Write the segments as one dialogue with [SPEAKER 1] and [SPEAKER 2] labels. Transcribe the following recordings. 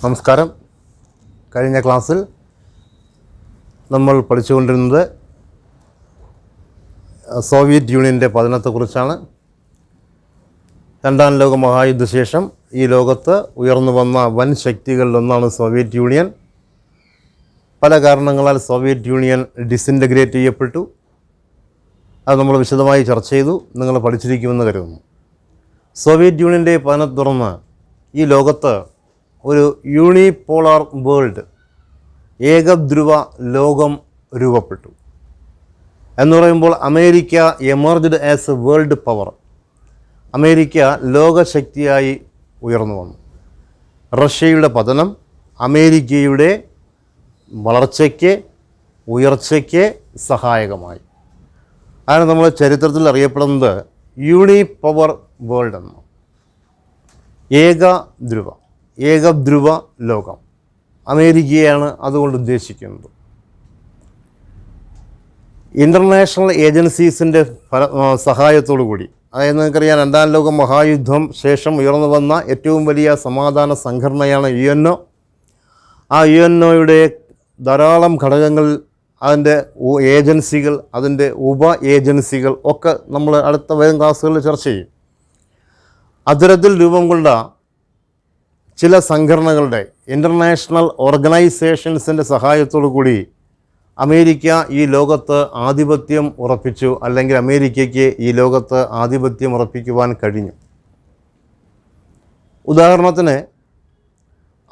[SPEAKER 1] നമസ്കാരം. കഴിഞ്ഞ ക്ലാസ്സിൽ നമ്മൾ പഠിച്ചുകൊണ്ടിരുന്നത് സോവിയറ്റ് യൂണിയൻ്റെ പതനത്തെക്കുറിച്ചാണ്. രണ്ടാം ലോക മഹായുദ്ധശേഷം ഈ ലോകത്ത് ഉയർന്നു വന്ന വൻ ശക്തികളിലൊന്നാണ് സോവിയറ്റ് യൂണിയൻ. പല കാരണങ്ങളാൽ സോവിയറ്റ് യൂണിയൻ ഡിസിൻറ്റഗ്രേറ്റ് ചെയ്യപ്പെട്ടു. അത് നമ്മൾ വിശദമായി ചർച്ച ചെയ്തു, നിങ്ങൾ പഠിച്ചിരിക്കുമെന്ന് കരുതുന്നു. സോവിയറ്റ് യൂണിയൻ്റെ പതനത്തെ തുടർന്ന് ഈ ലോകത്ത് ഒരു യൂണിപോളാർ വേൾഡ്, ഏകധ്രുവ ലോകം രൂപപ്പെട്ടു. എന്ന് പറയുമ്പോൾ America emerged as a world power. America ലോകശക്തിയായി ഉയർന്നു വന്നു. റഷ്യയുടെ പതനം അമേരിക്കയുടെ വളർച്ചയ്ക്ക്, ഉയർച്ചയ്ക്ക് സഹായകമായി. അതാണ് നമ്മൾ ചരിത്രത്തിൽ അറിയപ്പെടുന്നത് യൂണിപവർ വേൾഡ് എന്ന്. ഏകധ്രുവ ലോകം അമേരിക്കയാണ് അതുകൊണ്ട് ഉദ്ദേശിക്കുന്നത്. ഇൻ്റർനാഷണൽ ഏജൻസീസിൻ്റെ സഹായത്തോടു കൂടി, അതായത് നിങ്ങൾക്കറിയാം, രണ്ടാം ലോക മഹായുദ്ധം ശേഷം ഉയർന്നു വന്ന ഏറ്റവും വലിയ സമാധാന സംഘടനയാണ് UNO. ആ UNOയുടെ ധാരാളം ഘടകങ്ങൾ, അതിൻ്റെ ഏജൻസികൾ, അതിൻ്റെ ഉപ ഏജൻസികൾ ഒക്കെ നമ്മൾ അടുത്ത വരും ക്ലാസ്സുകളിൽ ചർച്ച ചെയ്യും. അത്തരത്തിൽ രൂപം കൊണ്ട ചില സംഘടനകളുടെ, ഇൻ്റർനാഷണൽ ഓർഗനൈസേഷൻസിൻ്റെ സഹായത്തോടു കൂടി അമേരിക്ക ഈ ലോകത്ത് ആധിപത്യം ഉറപ്പിച്ചു, അല്ലെങ്കിൽ അമേരിക്കയ്ക്ക് ഈ ലോകത്ത് ആധിപത്യം ഉറപ്പിക്കുവാൻ കഴിഞ്ഞു. ഉദാഹരണത്തിന്,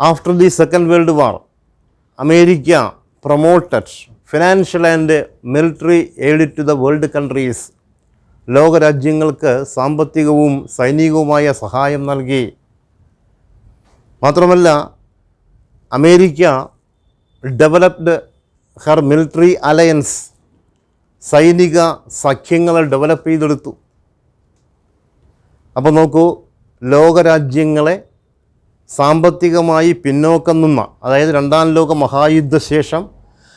[SPEAKER 1] after the second world war America promoted financial and military aid to the world countries. ലോകരാജ്യങ്ങൾക്ക് സാമ്പത്തികവും സൈനികവുമായ സഹായം നൽകി. മാത്രമല്ല, America developed her military alliance, സൈനിക സഖ്യങ്ങൾ ഡെവലപ്പ് ചെയ്തെടുത്തു. അപ്പോൾ നോക്കൂ, ലോകരാജ്യങ്ങളെ സാമ്പത്തികമായി പിന്നോക്കം നിന്ന, അതായത് രണ്ടാം ലോക മഹായുദ്ധശേഷം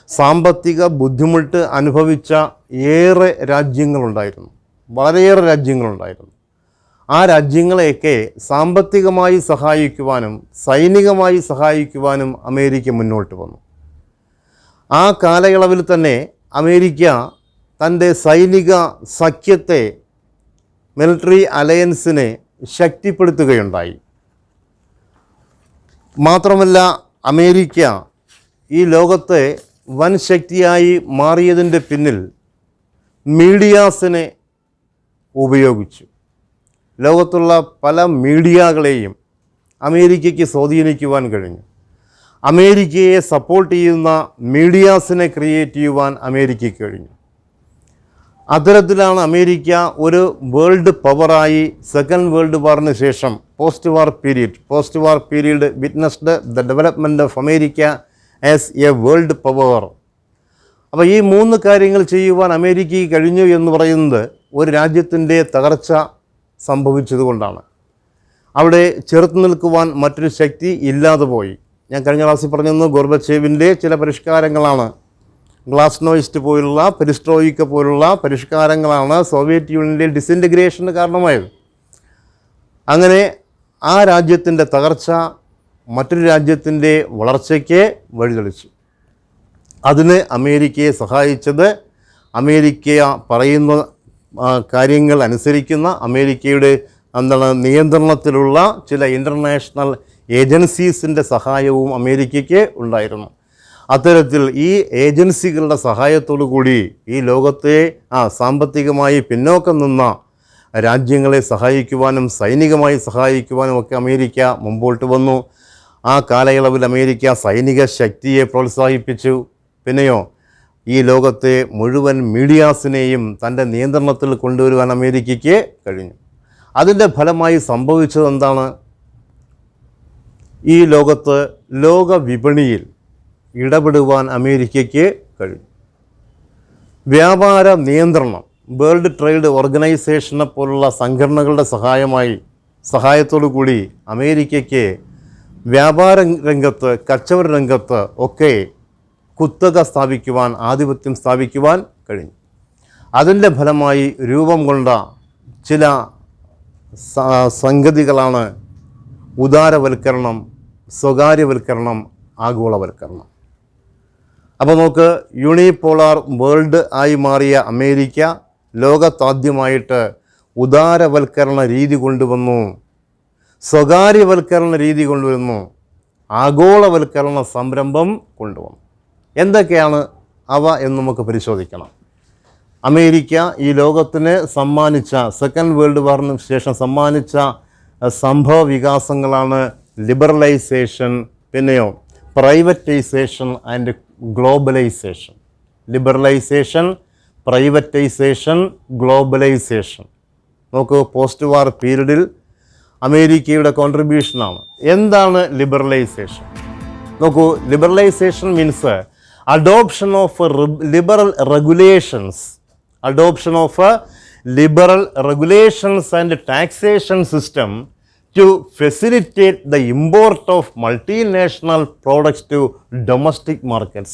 [SPEAKER 1] സാമ്പത്തിക ബുദ്ധിമുട്ട് അനുഭവിച്ച ഏറെ രാജ്യങ്ങളുണ്ടായിരുന്നു, വളരെയേറെ രാജ്യങ്ങളുണ്ടായിരുന്നു. ആ രാജ്യങ്ങളെയൊക്കെ സാമ്പത്തികമായി സഹായിക്കുവാനും സൈനികമായി സഹായിക്കുവാനും അമേരിക്ക മുന്നോട്ട് വന്നു. ആ കാലയളവിൽ തന്നെ അമേരിക്ക തൻ്റെ സൈനിക സഖ്യത്തെ, മിലിറ്ററി അലയൻസിനെ ശക്തിപ്പെടുത്തുകയുണ്ടായി. മാത്രമല്ല, അമേരിക്ക ഈ ലോകത്തെ വൻ ശക്തിയായി മാറിയതിൻ്റെ പിന്നിൽ മീഡിയാസിനെ ഉപയോഗിച്ചു. ലോകത്തുള്ള പല മീഡിയകളെയും അമേരിക്കയ്ക്ക് സ്വാധീനിക്കുവാൻ കഴിഞ്ഞു. അമേരിക്കയെ സപ്പോർട്ട് ചെയ്യുന്ന മീഡിയാസിനെ ക്രിയേറ്റ് ചെയ്യുവാൻ അമേരിക്കയ്ക്ക് കഴിഞ്ഞു. അത്തരത്തിലാണ് അമേരിക്ക ഒരു വേൾഡ് പവറായി സെക്കൻഡ് വേൾഡ് വാറിന് ശേഷം post war period witnessed the development of America as a world power. അപ്പോൾ ഈ മൂന്ന് കാര്യങ്ങൾ ചെയ്യുവാൻ അമേരിക്കയ്ക്ക് കഴിഞ്ഞു എന്ന് പറയുന്നത് ഒരു രാജ്യത്തിൻ്റെ തകർച്ച സംഭവിച്ചതുകൊണ്ടാണ്. അവിടെ ചെറുത്തു നിൽക്കുവാൻ മറ്റൊരു ശക്തി ഇല്ലാതെ പോയി. ഞാൻ കഴിഞ്ഞ ക്ലാസ്സിൽ പറഞ്ഞിരുന്നു, ഗോർബച്ചേവിൻ്റെ ചില പരിഷ്കാരങ്ങളാണ്, ഗ്ലാസ്നോയിസ്റ്റ് പോലുള്ള, പെരിസ്ട്രോയിക്ക പോലുള്ള പരിഷ്കാരങ്ങളാണ് സോവിയറ്റ് യൂണിയനിലെ ഡിസിൻറ്റഗ്രേഷന് കാരണമായത്. അങ്ങനെ ആ രാജ്യത്തിൻ്റെ തകർച്ച മറ്റൊരു രാജ്യത്തിൻ്റെ വളർച്ചയ്ക്ക് വഴിതെളിച്ചു. അതിന് അമേരിക്കയെ സഹായിച്ചത്, അമേരിക്ക പറയുന്ന കാര്യങ്ങൾ അനുസരിക്കുന്ന, അമേരിക്കയുടെ നിയന്ത്രണത്തിലുള്ള ചില ഇൻ്റർനാഷണൽ ഏജൻസീസിൻ്റെ സഹായവും അമേരിക്കയ്ക്ക് ഉണ്ടായിരുന്നു. അത്തരത്തിൽ ഈ ഏജൻസികളുടെ സഹായത്തോടു കൂടി ഈ ലോകത്തെ സാമ്പത്തികമായി പിന്നോക്കം നിന്ന രാജ്യങ്ങളെ സഹായിക്കുവാനും സൈനികമായി സഹായിക്കുവാനും ഒക്കെ അമേരിക്ക മുമ്പോട്ട് വന്നു. ആ കാലയളവിൽ അമേരിക്ക സൈനിക ശക്തിയെ പ്രോത്സാഹിപ്പിച്ചു. പിന്നെയോ ഈ ലോകത്തെ മുഴുവൻ മീഡിയാസിനെയും തൻ്റെ നിയന്ത്രണത്തിൽ കൊണ്ടുവരുവാൻ അമേരിക്കയ്ക്ക് കഴിഞ്ഞു. അതിൻ്റെ ഫലമായി സംഭവിച്ചത് എന്താണ്? ഈ ലോകത്ത് ലോക വിപണിയിൽ ഇടപെടുവാൻ അമേരിക്കയ്ക്ക് കഴിഞ്ഞു. വ്യാപാര നിയന്ത്രണം, വേൾഡ് ട്രേഡ് ഓർഗനൈസേഷനെ പോലുള്ള സംഘടനകളുടെ സഹായത്തോടു കൂടി അമേരിക്കയ്ക്ക് വ്യാപാര രംഗത്ത്, കച്ചവട രംഗത്ത് ഒക്കെ കുത്തക സ്ഥാപിക്കുവാൻ, ആധിപത്യം സ്ഥാപിക്കുവാൻ കഴിഞ്ഞു. അതിൻ്റെ ഫലമായി രൂപം കൊണ്ട ചില സംഗതികളാണ് ഉദാരവൽക്കരണം, സ്വകാര്യവൽക്കരണം, ആഗോളവൽക്കരണം. അപ്പോൾ നമുക്ക് യൂണിപോളാർ വേൾഡ് ആയി മാറിയ അമേരിക്ക ലോകത്താദ്യമായിട്ട് ഉദാരവൽക്കരണ രീതി കൊണ്ടുവന്നു, സ്വകാര്യവൽക്കരണ രീതി കൊണ്ടുവന്നു, ആഗോളവൽക്കരണ സംരംഭം കൊണ്ടുവന്നു. എന്തൊക്കെയാണ് അവ എന്ന് നമുക്ക് പരിശോധിക്കണം. അമേരിക്ക ഈ ലോകത്തിന് സമ്മാനിച്ച, സെക്കൻഡ് വേൾഡ് വാറിന് ശേഷം സമ്മാനിച്ച സംഭവ വികാസങ്ങളാണ് ലിബറലൈസേഷൻ, പിന്നെയോ privatisation and globalisation. Liberalisation, privatisation, globalisation. നോക്കൂ, പോസ്റ്റ് വാർ പീരീഡിൽ അമേരിക്കയുടെ കോൺട്രിബ്യൂഷനാണ്. എന്താണ് ലിബറലൈസേഷൻ? നോക്കൂ, liberalisation means adoption of liberal regulations, adoption of a liberal regulations and taxation system to facilitate the import of multinational products to domestic markets.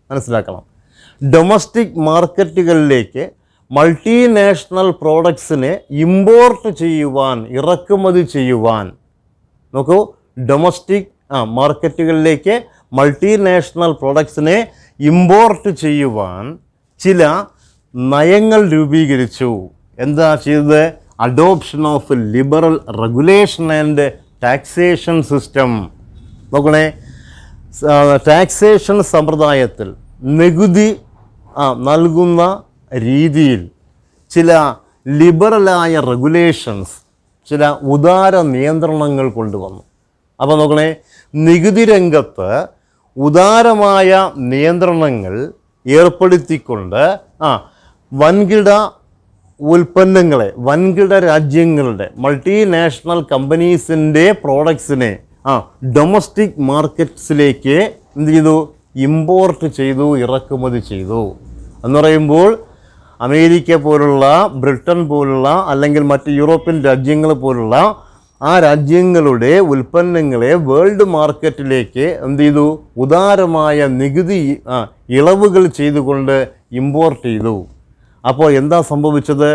[SPEAKER 1] മനസ്സിലാക്കണം, domestic മാർക്കറ്റുകളിലേക്ക് multinational പ്രോഡക്ട്സിനെ import ചെയ്യുവാൻ, ഇറക്കുമതി ചെയ്യുവാൻ. നോക്കൂ, ഡൊമസ്റ്റിക് മാർക്കറ്റുകളിലേക്ക് മൾട്ടിനാഷണൽ പ്രോഡക്ട്സിനെ ഇമ്പോർട്ട് ചെയ്യുവാൻ ചില നയങ്ങൾ രൂപീകരിച്ചു. എന്താ ചെയ്തത്? Adoption of liberal regulation and taxation system. നോക്കണേ, ടാക്സേഷൻ സമ്പ്രദായത്തിൽ നികുതി നൽകുന്ന രീതിയിൽ ചില ലിബറലായ റെഗുലേഷൻസ്, ചില ഉദാര നിയന്ത്രണങ്ങൾ കൊണ്ടുവന്നു. അപ്പോൾ നോക്കണേ, നികുതി രംഗത്ത് ഉദാരമായ നിയന്ത്രണങ്ങൾ ഏർപ്പെടുത്തിക്കൊണ്ട് വൻകിട ഉൽപ്പന്നങ്ങളെ, വൻകിട രാജ്യങ്ങളുടെ മൾട്ടിനാഷണൽ കമ്പനീസിൻ്റെ പ്രോഡക്ട്സിനെ ഡൊമസ്റ്റിക് മാർക്കറ്റ്സിലേക്ക് എന്ത് ചെയ്തു? ഇമ്പോർട്ട് ചെയ്തു, ഇറക്കുമതി ചെയ്തു. എന്ന് പറയുമ്പോൾ അമേരിക്ക പോലുള്ള, ബ്രിട്ടൻ പോലുള്ള, അല്ലെങ്കിൽ മറ്റ് യൂറോപ്യൻ രാജ്യങ്ങൾ പോലുള്ള ആ രാജ്യങ്ങളുടെ ഉൽപ്പന്നങ്ങളെ വേൾഡ് മാർക്കറ്റിലേക്ക് എന്ത് ചെയ്തു? ഉദാരമായ നികുതി ഇളവുകൾ ചെയ്തുകൊണ്ട് ഇമ്പോർട്ട് ചെയ്തു. അപ്പോൾ എന്താ സംഭവിച്ചത്?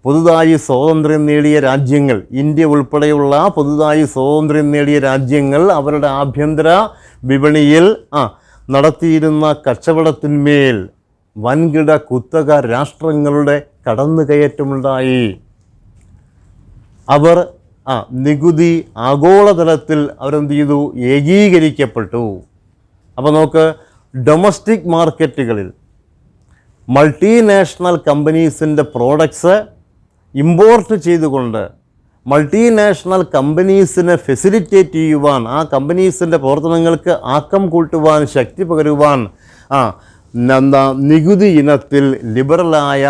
[SPEAKER 1] പുതുതായി സ്വാതന്ത്ര്യം നേടിയ രാജ്യങ്ങൾ, ഇന്ത്യ ഉൾപ്പെടെയുള്ള പുതുതായി സ്വാതന്ത്ര്യം നേടിയ രാജ്യങ്ങൾ അവരുടെ ആഭ്യന്തര വിപണിയിൽ നടത്തിയിരുന്ന കച്ചവടത്തിന്മേൽ വൻകിട കുത്തക രാഷ്ട്രങ്ങളുടെ കടന്നുകയറ്റമുണ്ടായി. അവർ നികുതി ആഗോളതലത്തിൽ അവരെന്ത് ചെയ്തു? ഏകീകരിക്കപ്പെട്ടു. അപ്പോൾ നമുക്ക് ഡൊമസ്റ്റിക് മാർക്കറ്റുകളിൽ മൾട്ടിനാഷണൽ കമ്പനീസിൻ്റെ പ്രോഡക്ട്സ് ഇമ്പോർട്ട് ചെയ്തുകൊണ്ട് മൾട്ടിനാഷണൽ കമ്പനീസിനെ ഫെസിലിറ്റേറ്റ് ചെയ്യുവാൻ, ആ കമ്പനീസിൻ്റെ പ്രവർത്തനങ്ങൾക്ക് ആക്കം കൂട്ടുവാൻ, ശക്തി പകരുവാൻ നികുതി ഇനത്തിൽ ലിബറലായ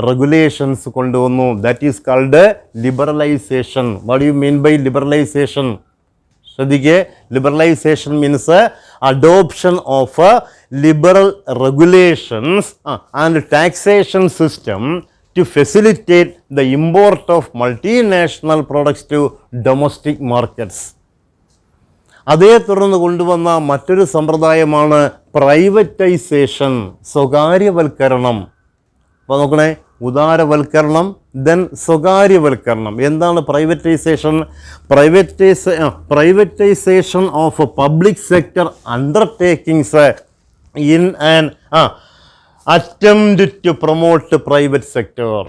[SPEAKER 1] റെഗുലേഷൻസ് കൊണ്ടുവന്നു. That is called liberalisation. What you mean by liberalisation? ശ്രദ്ധിക്കുക, liberalisation means adoption of liberal regulations and taxation system to facilitate the import of multinational products to domestic markets. അതേ തുടർന്ന് കൊണ്ടുവന്ന മറ്റൊരു സമ്പ്രദായമാണ് പ്രൈവറ്റൈസേഷൻ, സ്വകാര്യവൽക്കരണം. അപ്പോൾ നോക്കണേ, ഉദാരവൽക്കരണം, ദെൻ സ്വകാര്യവൽക്കരണം. എന്താണ് privatisation? Privatisation of public sector undertakings in an attempt to promote private sector.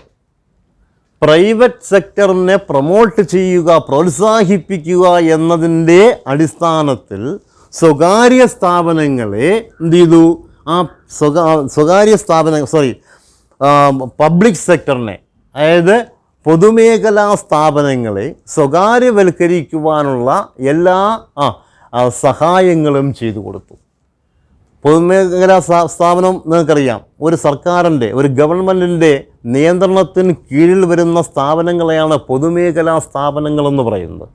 [SPEAKER 1] Private സെക്ടറിനെ പ്രൊമോട്ട് ചെയ്യുക, പ്രോത്സാഹിപ്പിക്കുക എന്നതിൻ്റെ അടിസ്ഥാനത്തിൽ സ്വകാര്യ സ്ഥാപനങ്ങളെ എന്ത് ചെയ്തു? ആ സ്വകാര്യ പബ്ലിക് സെക്ടറിനെ, അതായത് പൊതുമേഖലാ സ്ഥാപനങ്ങളെ സ്വകാര്യവൽക്കരിക്കുവാനുള്ള എല്ലാ സഹായങ്ങളും ചെയ്തു കൊടുത്തു. പൊതുമേഖലാ സ്ഥാപനം നിങ്ങൾക്കറിയാം, ഒരു സർക്കാരിൻ്റെ, ഒരു ഗവൺമെൻറ്റിൻ്റെ നിയന്ത്രണത്തിന് കീഴിൽ വരുന്ന സ്ഥാപനങ്ങളെയാണ് പൊതുമേഖലാ സ്ഥാപനങ്ങളെന്ന് പറയുന്നത്.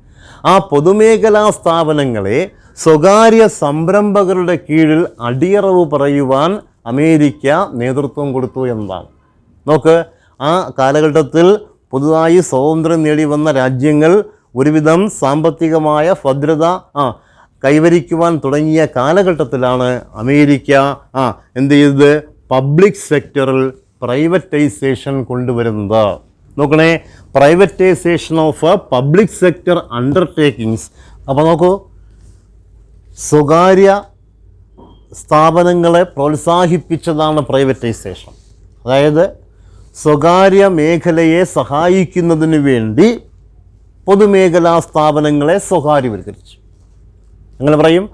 [SPEAKER 1] ആ പൊതുമേഖലാ സ്ഥാപനങ്ങളെ സ്വകാര്യ സംരംഭകരുടെ കീഴിൽ അടിയറവ് പറയുവാൻ അമേരിക്ക നേതൃത്വം കൊടുത്തു എന്നതാണ്. നോക്ക്, ആ കാലഘട്ടത്തിൽ പുതുതായി സ്വാതന്ത്ര്യം നേടി വന്ന രാജ്യങ്ങൾ ഒരുവിധം സാമ്പത്തികമായ ഭദ്രത കൈവരിക്കുവാൻ തുടങ്ങിയ കാലഘട്ടത്തിലാണ് അമേരിക്ക എന്ത് ചെയ്തത്? പബ്ലിക് സെക്ടറിൽ പ്രൈവറ്റൈസേഷൻ കൊണ്ടുവരുന്നത്. നോക്കണേ, privatisation of public sector undertakings. അപ്പോൾ നോക്കൂ, സ്വകാര്യ സ്ഥാപനങ്ങളെ പ്രോത്സാഹിപ്പിച്ചതാണ് പ്രൈവറ്റൈസേഷൻ. അതായത് സ്വകാര്യ മേഖലയെ സഹായിക്കുന്നതിന് വേണ്ടി പൊതുമേഖലാ സ്ഥാപനങ്ങളെ സ്വകാര്യവൽക്കരിച്ചു. അങ്ങനെ പറയും,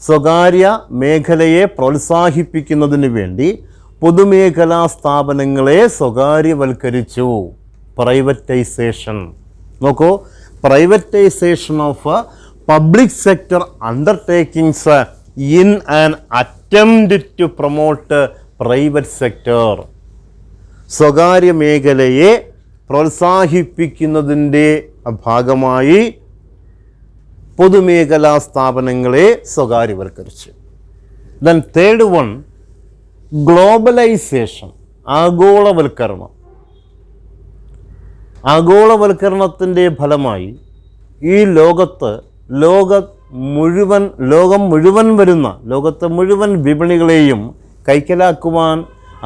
[SPEAKER 1] സ്വകാര്യ മേഖലയെ പ്രോത്സാഹിപ്പിക്കുന്നതിന് വേണ്ടി പൊതുമേഖലാ സ്ഥാപനങ്ങളെ സ്വകാര്യവൽക്കരിച്ചു. പ്രൈവറ്റൈസേഷൻ. നോക്കൂ, privatisation of public sector undertakings in an attempt to promote private sector. സ്വകാര്യ മേഖലയെ പ്രോത്സാഹിപ്പിക്കുന്നതിൻ്റെ ഭാഗമായി പൊതുമേഖലാ സ്ഥാപനങ്ങളെ സ്വകാര്യവൽക്കരിച്ചു. ദെൻ തേർഡ് വൺ, ഗ്ലോബലൈസേഷൻ, ആഗോളവൽക്കരണം. ആഗോളവൽക്കരണത്തിൻ്റെ ഫലമായി ഈ ലോകം മുഴുവൻ വരുന്ന ലോകത്തെ മുഴുവൻ വിപണികളെയും കൈക്കലാക്കുവാൻ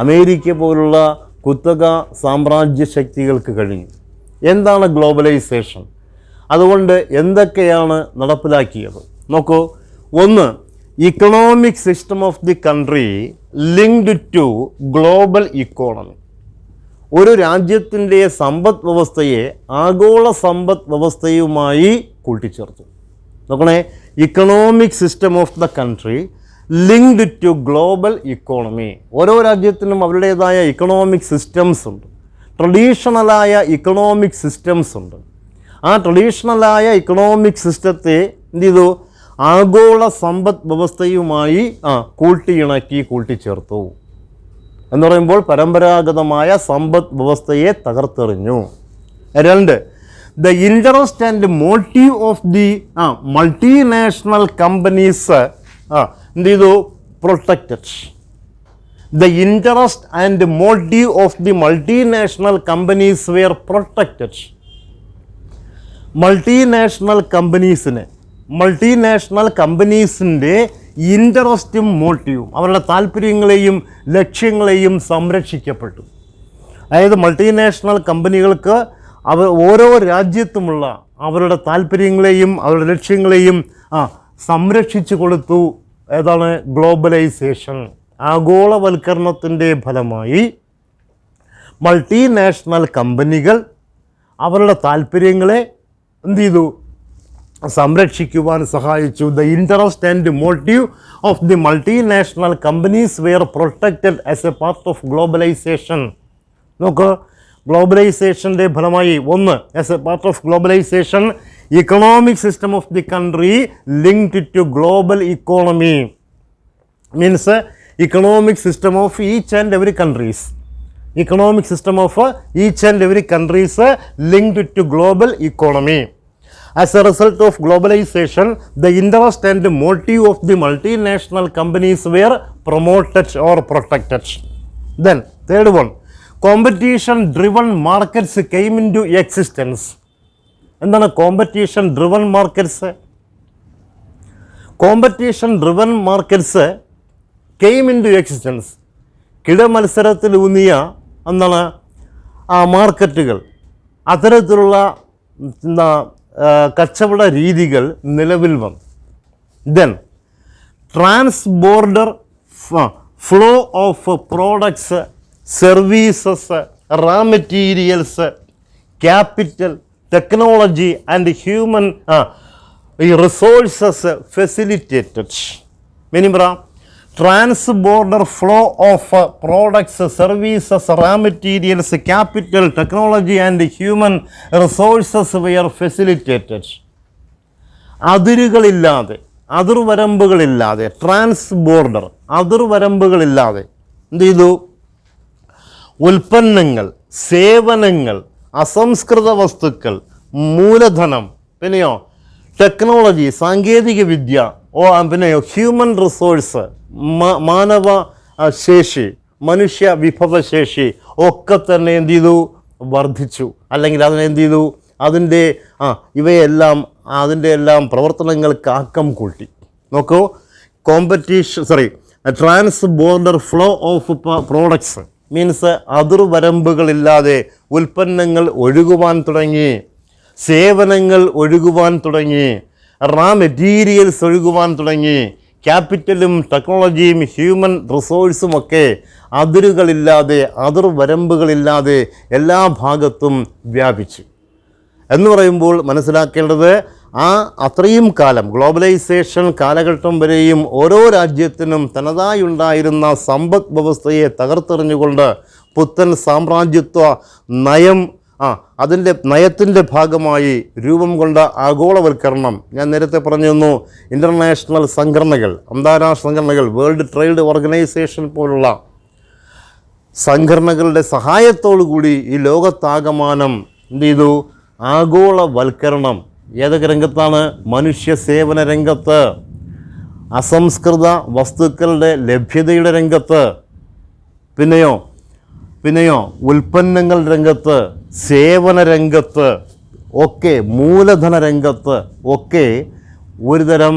[SPEAKER 1] അമേരിക്ക പോലുള്ള കുത്തക സാമ്രാജ്യ ശക്തികൾക്ക് കഴിഞ്ഞു. എന്താണ് ഗ്ലോബലൈസേഷൻ? അതുകൊണ്ട് എന്തൊക്കെയാണ് നടപ്പിലാക്കിയത്? നോക്കൂ, ഒന്ന്, economic system of the country linked to global economy. ഒരു രാജ്യത്തിൻ്റെ സമ്പദ് വ്യവസ്ഥയെ ആഗോള സമ്പദ് വ്യവസ്ഥയുമായി കൂട്ടിച്ചേർത്തു. നോക്കണേ, economic system of the country linked to global economy. ഓരോ രാജ്യത്തിനും അവരുടേതായ ഇക്കണോമിക് സിസ്റ്റംസ് ഉണ്ട്, ട്രഡീഷണലായ ഇക്കണോമിക് സിസ്റ്റംസ് ഉണ്ട്. ആ ട്രഡീഷണലായ ഇക്കണോമിക് സിസ്റ്റത്തെ എന്ത് ചെയ്തു? ആഗോള സമ്പദ് വ്യവസ്ഥയുമായി കൂട്ടിച്ചേർത്തു. എന്ന് പറയുമ്പോൾ പരമ്പരാഗതമായ സമ്പദ് വ്യവസ്ഥയെ തകർത്തെറിഞ്ഞു. രണ്ട്, the interest and motive of the multinational companies എന്ത് ചെയ്തു? Protected. The interest and motive of the multinational companies were protected. Multinational കമ്പനീസിൻ്റെ ഇൻട്രസ്റ്റും മോട്ടീവും, അവരുടെ താല്പര്യങ്ങളെയും ലക്ഷ്യങ്ങളെയും സംരക്ഷിക്കപ്പെട്ടു. അതായത് മൾട്ടിനാഷണൽ കമ്പനികൾക്ക് ഓരോ രാജ്യത്തുമുള്ള അവരുടെ താല്പര്യങ്ങളെയും അവരുടെ ലക്ഷ്യങ്ങളെയും സംരക്ഷിച്ചു കൊടുത്തു. ഏതാണ്? ഗ്ലോബലൈസേഷൻ. ആഗോളവൽക്കരണത്തിൻ്റെ ഫലമായി മൾട്ടിനാഷണൽ കമ്പനികൾ അവരുടെ താല്പര്യങ്ങളെ എന്ത് ചെയ്തു? സംരക്ഷിക്കുവാൻ സഹായിച്ചു. The interest and motive of the multinational companies were protected as a part of globalisation. നോക്ക്, ഗ്ലോബലൈസേഷൻ്റെ ഫലമായി ഒന്ന്, as a part of globalisation economic system of the country linked to global economy. Means economic system of each and every countries. Economic system of each and every countries linked to global economy. As a result of globalization, the interest and motive of the multinational companies were promoted or protected. Then, third one, competition-driven markets came into existence. എന്താണ് competition-driven markets? Competition-driven markets came into existence. കിടമത്സരത്തിലൂന്നിയ എന്താണ് മാർക്കറ്റുകൾ, അത്തരത്തിലുള്ള കച്ചവട രീതികൾ നിലവിൽ വന്നു. Then transborder flow of products, services, raw materials, capital, technology and human resources facilitated. Meaning പറ, transborder flow of products, services, raw materials, capital, technology and human resources were facilitated. അതിരുകളില്ലാതെ, അതിർവരമ്പുകളില്ലാതെ, ട്രാൻസ്ബോർഡർ, അതിർവരമ്പുകളില്ലാതെ എന്ത് ചെയ്തു? ഉൽപ്പന്നങ്ങൾ, സേവനങ്ങൾ, അസംസ്കൃത വസ്തുക്കൾ, മൂലധനം, പിന്നെയോ ടെക്നോളജി, സാങ്കേതിക വിദ്യ, പിന്നെയോ ഹ്യൂമൻ റിസോഴ്സ്, മാനവ ശേഷി, മനുഷ്യ വിഭവശേഷി ഒക്കെ തന്നെ എന്ത് ചെയ്തു? വർദ്ധിച്ചു. അല്ലെങ്കിൽ അതിനെന്ത് ചെയ്തു? അതിൻ്റെ എല്ലാം പ്രവർത്തനങ്ങൾക്ക് ആക്കം കൂട്ടി. നോക്കൂ, ട്രാൻസ്ബോർഡർ ഫ്ലോ ഓഫ് പ്രോഡക്ട്സ് മീൻസ് അതിർവരമ്പുകളില്ലാതെ ഉൽപ്പന്നങ്ങൾ ഒഴുകുവാൻ തുടങ്ങി, സേവനങ്ങൾ ഒഴുകുവാൻ തുടങ്ങി, റാ മെറ്റീരിയൽസ് ഒഴുകുവാൻ തുടങ്ങി. ക്യാപിറ്റലും ടെക്നോളജിയും ഹ്യൂമൻ റിസോഴ്സും ഒക്കെ അതിരുകളില്ലാതെ അതിർവരമ്പുകളില്ലാതെ എല്ലാ ഭാഗത്തും വ്യാപിച്ചു എന്ന് പറയുമ്പോൾ മനസ്സിലാക്കേണ്ടത് അത്രയും കാലം ഗ്ലോബലൈസേഷൻ കാലഘട്ടം വരെയും ഓരോ രാജ്യത്തിനും തനതായുണ്ടായിരുന്ന സമ്പദ് വ്യവസ്ഥയെ തകർത്തെറിഞ്ഞുകൊണ്ട് പുത്തൻ സാമ്രാജ്യത്വ നയം അതിൻ്റെ നയത്തിൻ്റെ ഭാഗമായി രൂപം കൊണ്ട ആഗോളവൽക്കരണം, ഞാൻ നേരത്തെ പറഞ്ഞിരുന്നു, ഇൻ്റർനാഷണൽ സംഘടനകൾ, അന്താരാഷ്ട്ര സംഘടനകൾ, വേൾഡ് ട്രേഡ് ഓർഗനൈസേഷൻ പോലുള്ള സംഘടനകളുടെ സഹായത്തോടു കൂടി ഈ ലോകത്താകമാനം എന്ത് ചെയ്തു? ആഗോളവൽക്കരണം. ഏതൊക്കെ രംഗത്താണ്? മനുഷ്യ സേവന രംഗത്ത്, അസംസ്കൃത വസ്തുക്കളുടെ ലഭ്യതയുടെ രംഗത്ത്, പിന്നെയോ ഉൽപ്പന്നങ്ങൾ രംഗത്ത്, സേവന രംഗത്ത് ഒക്കെ, മൂലധന രംഗത്ത് ഒക്കെ ഒരുതരം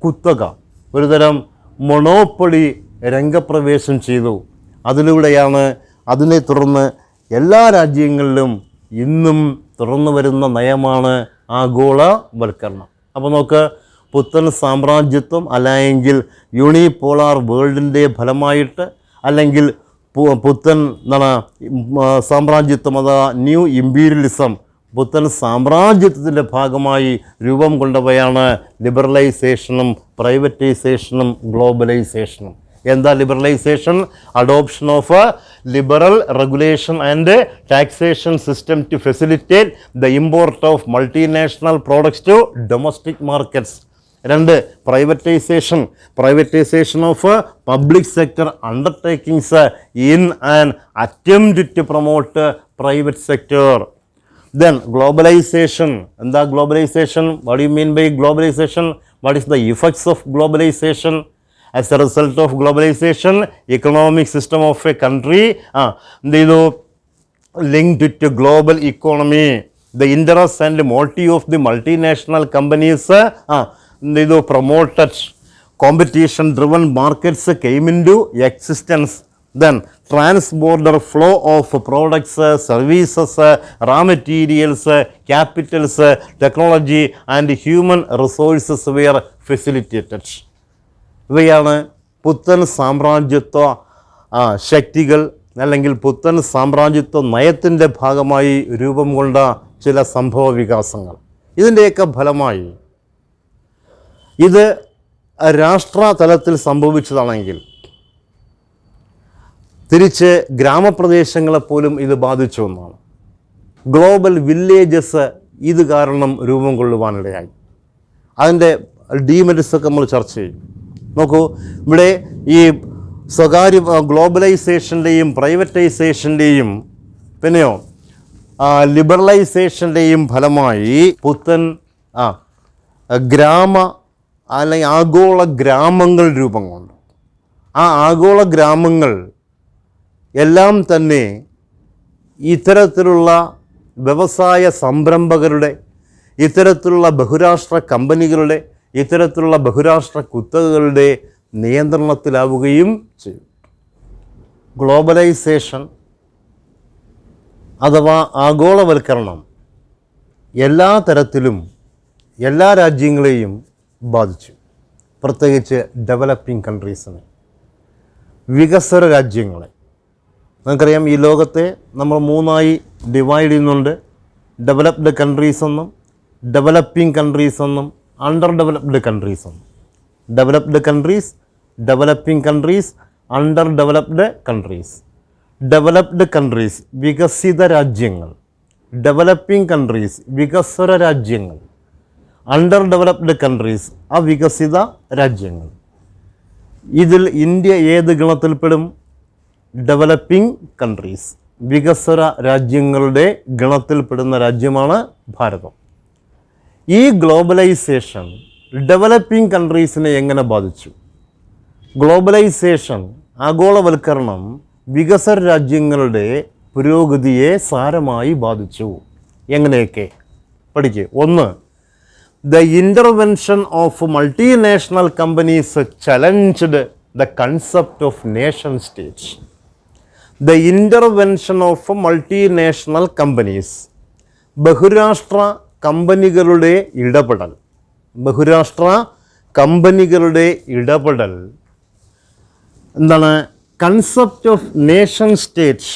[SPEAKER 1] കുത്തക, ഒരുതരം മൊണോപ്പൊളി രംഗപ്രവേശം ചെയ്തു. അതിനെ തുടർന്ന് എല്ലാ രാജ്യങ്ങളിലും ഇന്നും തുടർന്നു വരുന്ന നയമാണ് ആഗോളവൽക്കരണം. അപ്പോൾ നോക്ക്, പുത്തൻ സാമ്രാജ്യത്വം അല്ലെങ്കിൽ യൂണിപോളാർ വേൾഡിൻ്റെ ഫലമായിട്ട്, അല്ലെങ്കിൽ പുത്തൻ സാമ്രാജ്യത്വം അഥവാ ന്യൂ ഇമ്പീരിയലിസം, പുത്തൻ സാമ്രാജ്യത്വത്തിൻ്റെ ഭാഗമായി രൂപം കൊണ്ടവയാണ് ലിബറലൈസേഷനും പ്രൈവറ്റൈസേഷനും ഗ്ലോബലൈസേഷനും. എന്താ liberalisation? Adoption of liberal regulation and taxation system to facilitate the import of multinational products to domestic markets. 2, privatisation of public sector undertakings in an attempt to promote private sector. Then globalisation. എന്താ globalisation? What you mean by globalisation? What is the effects of globalisation? As a result of globalization, economic system of a country linked to global economy. The interest and motive of the multinational companies promoted competition-driven markets came into existence. Then trans-border flow of products, services, raw materials, capitals, technology and human resources were facilitated. ഇവയാണ് പുത്തൻ സാമ്രാജ്യത്വ ശക്തികൾ അല്ലെങ്കിൽ പുത്തൻ സാമ്രാജ്യത്വ നയത്തിൻ്റെ ഭാഗമായി രൂപം കൊണ്ട ചില സംഭവ വികാസങ്ങൾ. ഇതിൻ്റെയൊക്കെ ഫലമായി ഇത് രാഷ്ട്ര തലത്തിൽ സംഭവിച്ചതാണെങ്കിൽ തിരിച്ച് ഗ്രാമപ്രദേശങ്ങളെപ്പോലും ഇത് ബാധിച്ചു എന്നാണ്. ഗ്ലോബൽ വില്ലേജസ് ഇത് കാരണം രൂപം കൊള്ളുവാനിടയായി. അതിൻ്റെ ഡീമെറിറ്റ്സൊക്കെ നമ്മൾ ചർച്ച ചെയ്യും. നോക്കൂ, ഇവിടെ ഈ സ്വകാര്യ ഗ്ലോബലൈസേഷൻ്റെയും പ്രൈവറ്റൈസേഷൻ്റെയും ലിബറലൈസേഷൻ്റെയും ഫലമായി പുത്തൻ അല്ലെങ്കിൽ ആഗോള ഗ്രാമങ്ങൾ രൂപം കൊണ്ടു. ആഗോള ഗ്രാമങ്ങൾ എല്ലാം തന്നെ ഇത്തരത്തിലുള്ള വ്യവസായ സംരംഭകരുടെ, ഇത്തരത്തിലുള്ള ബഹുരാഷ്ട്ര കമ്പനികളുടെ, ഇത്തരത്തിലുള്ള ബഹുരാഷ്ട്ര കുത്തകകളുടെ നിയന്ത്രണത്തിലാവുകയും ചെയ്യും. ഗ്ലോബലൈസേഷൻ അഥവാ ആഗോളവൽക്കരണം എല്ലാ തരത്തിലും എല്ലാ രാജ്യങ്ങളെയും ബാധിച്ചു. പ്രത്യേകിച്ച് ഡെവലപ്പിംഗ് കൺട്രീസിനെ, വികസ്വര രാജ്യങ്ങളെ. നമുക്കറിയാം, ഈ ലോകത്തെ നമ്മൾ 3ആയി ഡിവൈഡ് ചെയ്യുന്നുണ്ട്. ഡെവലപ്ഡ് കൺട്രീസ് എന്നും ഡെവലപ്പിംഗ് കൺട്രീസ് എന്നും അണ്ടർ ഡെവലപ്ഡ് കൺട്രീസ് എന്നും. Developed countries, developing countries, under developed countries. Developed countries വികസിത രാജ്യങ്ങൾ, ഡെവലപ്പിംഗ് കൺട്രീസ് വികസ്വര രാജ്യങ്ങൾ, അണ്ടർ ഡെവലപ്ഡ് കൺട്രീസ് അവികസിത രാജ്യങ്ങൾ. ഇതിൽ ഇന്ത്യ ഏത് ഗണത്തിൽപ്പെടും? ഡെവലപ്പിംഗ് കൺട്രീസ്, വികസ്വര രാജ്യങ്ങളുടെ ഗണത്തിൽപ്പെടുന്ന രാജ്യമാണ് ഭാരതം. ഈ ഗ്ലോബലൈസേഷൻ ഡെവലപ്പിംഗ് കൺട്രീസിനെ എങ്ങനെ ബാധിച്ചു? ഗ്ലോബലൈസേഷൻ, ആഗോളവൽക്കരണം വികസ്വര രാജ്യങ്ങളുടെ പുരോഗതിയെ സാരമായി ബാധിച്ചു. എങ്ങനെയൊക്കെ? പഠിക്കുക. 1, the intervention of multinational companies challenged the concept of nation states. The intervention of multinational companies, ബഹുരാഷ്ട്ര കമ്പനികളുടെ ഇടപെടൽ, ബഹുരാഷ്ട്ര കമ്പനികളുടെ ഇടപെടൽ എന്താണ്? കൺസെപ്റ്റ് ഓഫ് നേഷൻ സ്റ്റേറ്റ്,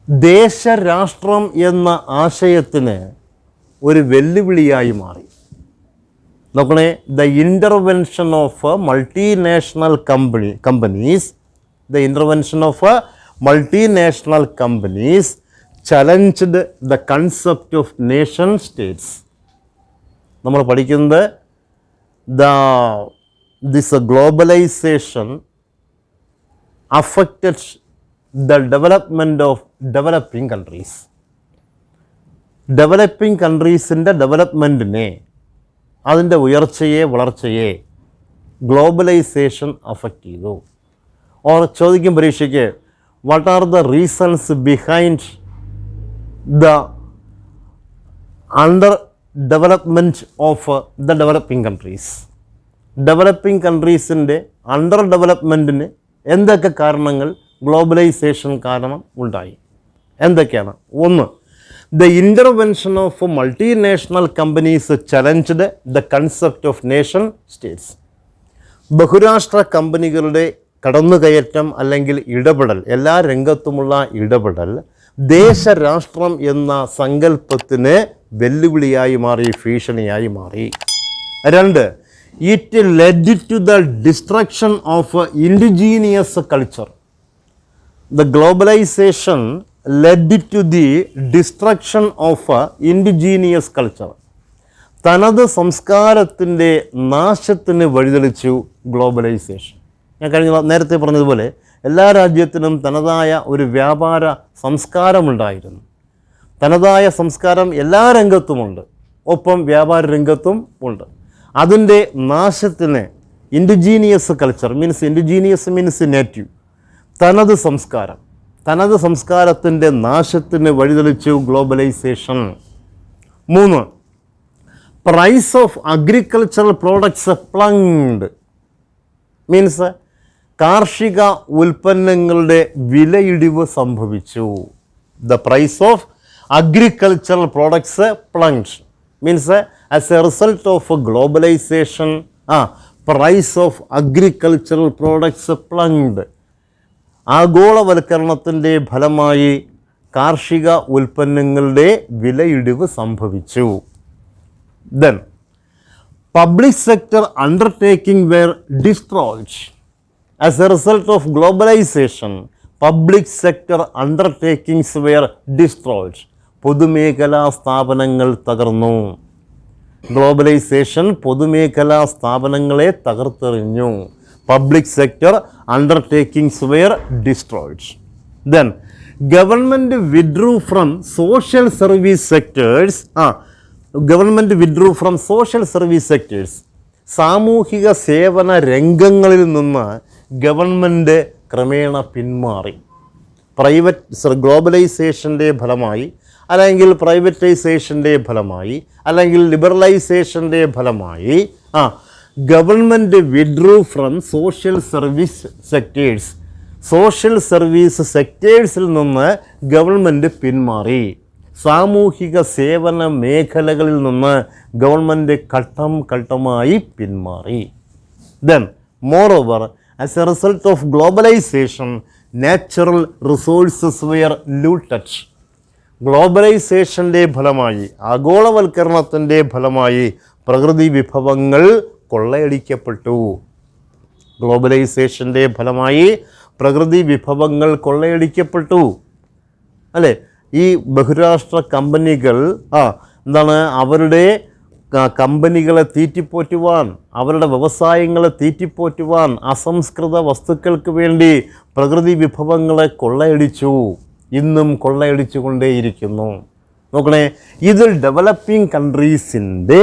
[SPEAKER 1] ദേശരാഷ്ട്രം എന്ന ആശയത്തിന് ഒരു വെല്ലുവിളിയായി മാറി. നോക്കണേ, the intervention of multinational companies challenged the concept of nation states. നമ്മൾ പഠിക്കുന്നത് this globalisation affected the development of developing countries. Developing കൺട്രീസിൻ്റെ ഡെവലപ്മെൻറ്റിനെ, അതിൻ്റെ ഉയർച്ചയെ വളർച്ചയെ ഗ്ലോബലൈസേഷൻ അഫക്റ്റ് ചെയ്തു. ഓർ ചോദിക്കും പരീക്ഷയ്ക്ക്, what are the reasons behind the under development of the developing countries? Developing കൺട്രീസിൻ്റെ അണ്ടർ ഡെവലപ്മെൻറ്റിന് എന്തൊക്കെ കാരണങ്ങൾ ഗ്ലോബലൈസേഷൻ കാരണം ഉണ്ടായി? എന്തൊക്കെയാണ്? ഒന്ന്, the intervention of multinational companies challenged the concept of nation States. ബഹുരാഷ്ട്ര കമ്പനികളുടെ കടന്നുകയറ്റം അല്ലെങ്കിൽ ഇടപെടൽ, എല്ലാ രംഗത്തുമുള്ള ഇടപെടൽ ദേശരാഷ്ട്രം എന്ന സങ്കല്പത്തിന് വെല്ലുവിളിയായി മാറി, ഭീഷണിയായി മാറി. രണ്ട്, it led to the destruction of indigenous culture. The globalization led to the destruction of indigenous culture. തനത് സംസ്കാരത്തിൻ്റെ നാശത്തിന് വഴിതെളിച്ചു ഗ്ലോബലൈസേഷൻ. ഞാൻ നേരത്തെ പറഞ്ഞതുപോലെ എല്ലാ രാജ്യത്തിനും തനതായ ഒരു വ്യാപാര സംസ്കാരമുണ്ടായിരുന്നു. തനതായ സംസ്കാരം എല്ലാ രംഗത്തുമുണ്ട്, ഒപ്പം വ്യാപാര രംഗത്തും ഉണ്ട്. അതിൻ്റെ നാശത്തിന് ഇൻഡിജീനിയസ് കൾച്ചർ മീൻസ് നേറ്റീവ്, തനത് സംസ്കാരത്തിൻ്റെ നാശത്തിന് വഴിതെളിച്ചു ഗ്ലോബലൈസേഷൻ. മൂന്ന്, price of agricultural products plunged. Means കാർഷിക ഉൽപ്പന്നങ്ങളുടെ വിലയിടിവ് സംഭവിച്ചു. The price of agricultural products plunged means as a result of globalization, price of agricultural products plunged. ആഗോളവൽക്കരണത്തിൻ്റെ ഫലമായി കാർഷിക ഉൽപ്പന്നങ്ങളുടെ വിലയിടിവ് സംഭവിച്ചു. Then public sector undertaking were destroyed. As a result of globalization, public sector undertakings were destroyed. പൊതുമേഖലാ സ്ഥാപനങ്ങൾ തകർന്നു. Globalisation പൊതുമേഖലാ സ്ഥാപനങ്ങളെ തകർത്തെറിഞ്ഞു. Public sector undertakings were destroyed. Then government withdrew from social service sectors. സാമൂഹിക സേവന രംഗങ്ങളിൽ നിന്ന് ഗവൺമെൻറ് ക്രമേണ പിന്മാറി. ഗ്ലോബലൈസേഷൻ്റെ ഫലമായി, അല്ലെങ്കിൽ പ്രൈവറ്റൈസേഷൻ്റെ ഫലമായി, അല്ലെങ്കിൽ ലിബറലൈസേഷൻ്റെ ഫലമായി government withdrew from social service സെക്ടേഴ്സിൽ നിന്ന് ഗവൺമെൻറ് പിന്മാറി. സാമൂഹിക സേവന മേഖലകളിൽ നിന്ന് ഗവൺമെൻറ് ഘട്ടം ഘട്ടമായി പിന്മാറി. Then moreover, as a result of globalisation, natural resources were looted. ഗ്ലോബലൈസേഷൻ്റെ ഫലമായി, ആഗോളവൽക്കരണത്തിൻ്റെ ഫലമായി പ്രകൃതി വിഭവങ്ങൾ കൊള്ളയടിക്കപ്പെട്ടു. ഗ്ലോബലൈസേഷൻ്റെ ഫലമായി പ്രകൃതി വിഭവങ്ങൾ കൊള്ളയടിക്കപ്പെട്ടു. അല്ലേ? ഈ ബഹുരാഷ്ട്ര കമ്പനികൾ അവരുടെ കമ്പനികളെ തീറ്റിപ്പോറ്റുവാൻ, അവരുടെ വ്യവസായങ്ങളെ തീറ്റിപ്പോറ്റുവാൻ അസംസ്കൃത വസ്തുക്കൾക്ക് വേണ്ടി പ്രകൃതി വിഭവങ്ങളെ കൊള്ളയടിച്ചു. ഇന്നും കൊള്ളയടിച്ചു കൊണ്ടേയിരിക്കുന്നു. നോക്കണേ, ഇതിൽ ഡെവലപ്പിംഗ് കൺട്രീസിൻ്റെ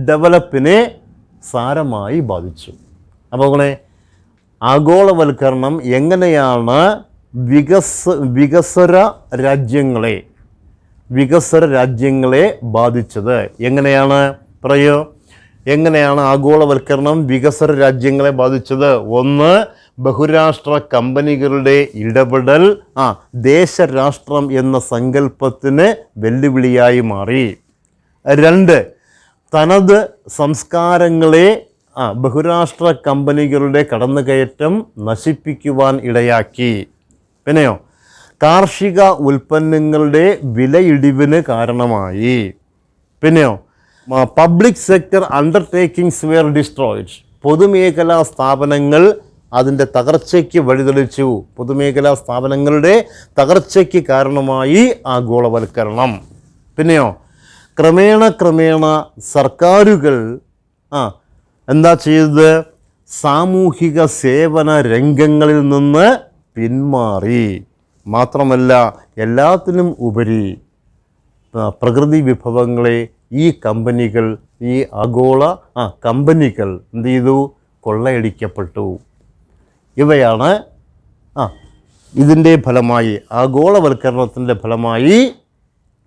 [SPEAKER 1] ഡെവലപ്പിനെ സാരമായി ബാധിച്ചു. അപ്പോൾ നോക്കണേ, ആഗോളവൽക്കരണം എങ്ങനെയാണ് വികസ്വര രാജ്യങ്ങളെ ബാധിച്ചത്? എങ്ങനെയാണ് ആഗോളവൽക്കരണം വികസ്വര രാജ്യങ്ങളെ ബാധിച്ചത്? ഒന്ന്, ബഹുരാഷ്ട്ര കമ്പനികളുടെ ഇടപെടൽ ദേശരാഷ്ട്രം എന്ന സങ്കല്പത്തിന് വെല്ലുവിളിയായി മാറി. രണ്ട്, തനത് സംസ്കാരങ്ങളെ ബഹുരാഷ്ട്ര കമ്പനികളുടെ കടന്നുകയറ്റം നശിപ്പിക്കുവാൻ ഇടയാക്കി. പിന്നെയോ കാർഷിക ഉൽപ്പന്നങ്ങളുടെ വിലയിടിവിന് കാരണമായി. പിന്നെയോ public sector undertakings were destroyed. പൊതുമേഖലാ സ്ഥാപനങ്ങൾ അതിൻ്റെ തകർച്ചയ്ക്ക് വഴിതെളിച്ചു. പൊതുമേഖലാ സ്ഥാപനങ്ങളുടെ തകർച്ചയ്ക്ക് കാരണമായി ആഗോളവൽക്കരണം. പിന്നെയോ ക്രമേണ സർക്കാരുകൾ എന്താ ചെയ്തത്? സാമൂഹിക സേവന രംഗങ്ങളിൽ നിന്ന് പിന്മാറി. മാത്രമല്ല എല്ലാത്തിനും ഉപരി പ്രകൃതി വിഭവങ്ങളെ ഈ കമ്പനികൾ, ഈ ആഗോള കമ്പനികൾ എന്ത് ചെയ്തു? കൊള്ളയടിക്കപ്പെട്ടു. ഇവയാണ് ഇതിൻ്റെ ഫലമായി, ആഗോളവൽക്കരണത്തിൻ്റെ ഫലമായി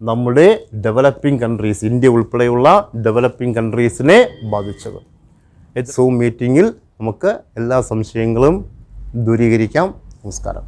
[SPEAKER 1] നമ്മുടെ ഡെവലപ്പിംഗ് കൺട്രീസ്, ഇന്ത്യ ഉൾപ്പെടെയുള്ള ഡെവലപ്പിംഗ് കൺട്രീസിനെ ബാധിച്ചത്. സൂം മീറ്റിങ്ങിൽ നമുക്ക് എല്ലാ സംശയങ്ങളും ദൂരീകരിക്കാം. നമസ്കാരം.